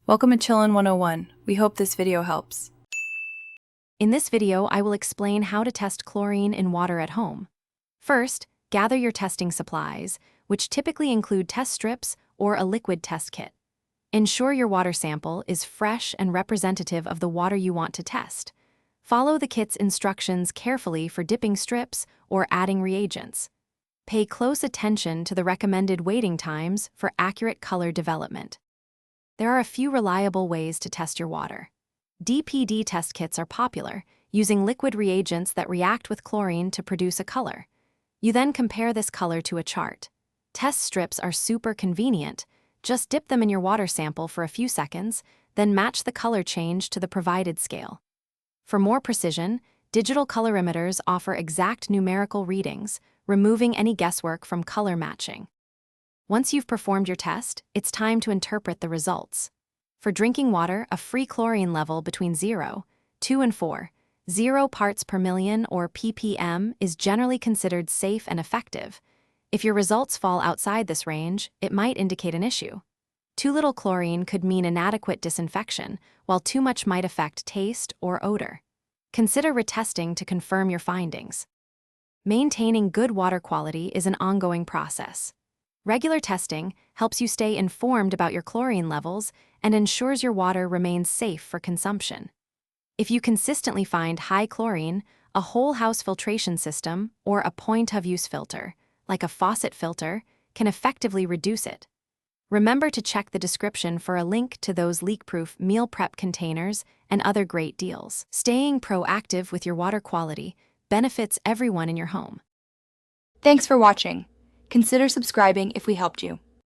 Welcome to Chillin' 101. We hope this video helps. In this video, I will explain how to test chlorine in water at home. First, gather your testing supplies, which typically include test strips or a liquid test kit. Ensure your water sample is fresh and representative of the water you want to test. Follow the kit's instructions carefully for dipping strips or adding reagents. Pay close attention to the recommended waiting times for accurate color development. There are a few reliable ways to test your water. DPD test kits are popular, using liquid reagents that react with chlorine to produce a color. You then compare this color to a chart. Test strips are super convenient. Just dip them in your water sample for a few seconds, then match the color change to the provided scale. For more precision, digital colorimeters offer exact numerical readings, removing any guesswork from color matching. Once you've performed your test, it's time to interpret the results. For drinking water, a free chlorine level between 0, 2 and 4, 0 parts per million or ppm is generally considered safe and effective. If your results fall outside this range, it might indicate an issue. Too little chlorine could mean inadequate disinfection, while too much might affect taste or odor. Consider retesting to confirm your findings. Maintaining good water quality is an ongoing process. Regular testing helps you stay informed about your chlorine levels and ensures your water remains safe for consumption. If you consistently find high chlorine, a whole house filtration system or a point-of-use filter, like a faucet filter, can effectively reduce it. Remember to check the description for a link to those leak-proof meal prep containers and other great deals. Staying proactive with your water quality benefits everyone in your home. Thanks for watching. Consider subscribing if we helped you.